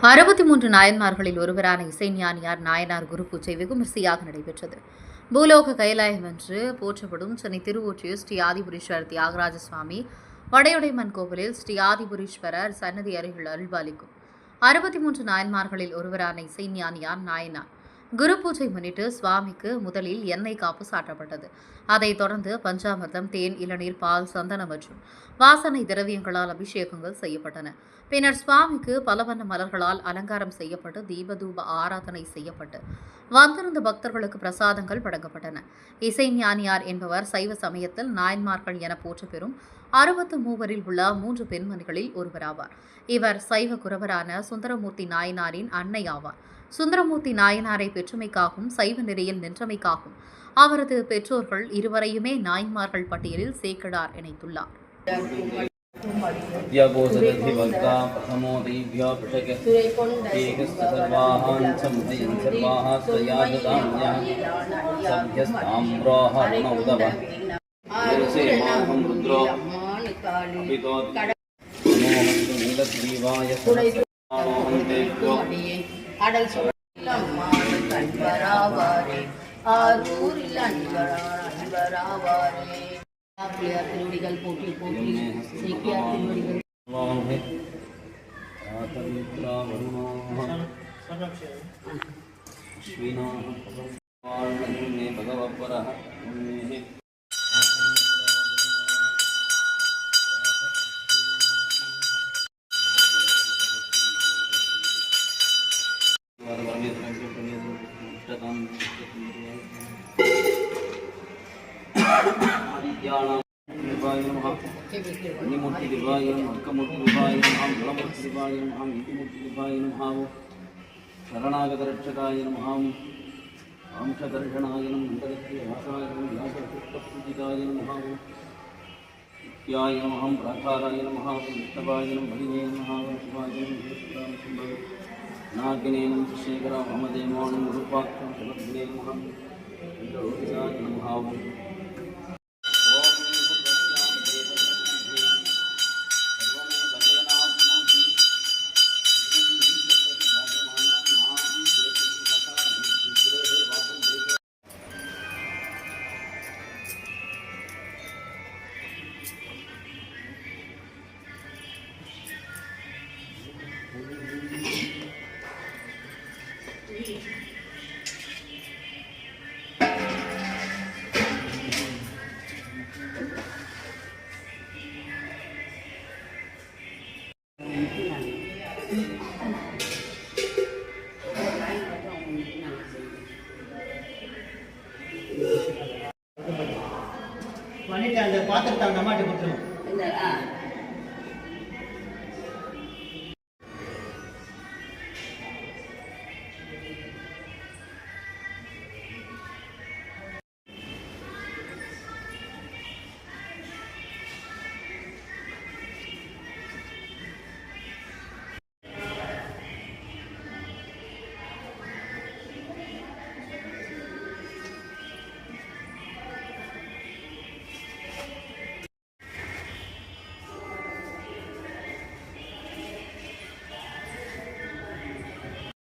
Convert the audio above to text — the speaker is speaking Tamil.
63 நாயன்மார்களில் ஒருவரான இசைஞானியார் நாயனார் குரு பூஜை வெகுவிமரிசையாக நடைபெற்றது. பூலோக கைலாயம் என்று போற்றப்படும் சென்னை திருவொற்றியூர் ஸ்ரீ ஆதிபுரீஸ்வரர் தியாகராஜ சுவாமி வடையுடைமன் கோவிலில் ஸ்ரீ ஆதிபுரீஸ்வரர் சன்னதி அருகில் அருள்பாலிக்கும் 63 நாயன்மார்களில் ஒருவரான இசைஞானியார் நாயனார் குரு பூஜை முன்னிட்டு சுவாமிக்கு முதலில் எண்ணெய் காப்பு சாட்டப்பட்டது. அதைத் தொடர்ந்து பஞ்சாமிர்தம், தேன், இளநீர், பால், சந்தனம் மற்றும் வாசனை திரவியங்களால் அபிஷேகங்கள் செய்யப்பட்டன. பின்னர் சுவாமிக்கு பலவண்ண மலர்களால் அலங்காரம் செய்யப்பட்டு தீபதூப ஆராதனை செய்யப்பட்டு வந்திருந்த பக்தர்களுக்கு பிரசாதங்கள் வழங்கப்பட்டன. இசைஞானியார் என்பவர் சைவ சமயத்தில் நாயன்மார்கள் என போற்ற பெறும் 63 உள்ள 3 பெண்மணிகளில் ஒருவராவார். இவர் சைவ குரவரான சுந்தரமூர்த்தி நாயனாரின் அன்னை ஆவார். சுந்தரமூர்த்தி நாயனாரை பெற்றுமைக்காகவும் சைவ நெறியில் நின்றமைக்காகவும் அவரது பெற்றோர்கள் இருவரையுமே நாயன்மார்கள் பட்டியலில் சேக்கிழார் இணைத்துள்ளார். அடல் அன்பராவாரே ஆரூரில் அன்பராவாரே பிள்ளையார் திருவடிகள் போற்றி போற்றி சேக்கியார் திருவடிகள் शरणागत रक्षकाय नमः अंशदर्शनाय नमः नमः नित्याय नमः प्राकाराय नमः विष्णवाय नमः भगिने नमः शिवाय नमः नागिने नमः शेखर ममदेवान गुरुपाक्षं शिवग्ने नमः इंद्रोजाय नमः பண்ணிட்டு அந்த பாத்திரத்தை அந்த அம்மாட்ட கொடுத்துருவோம்.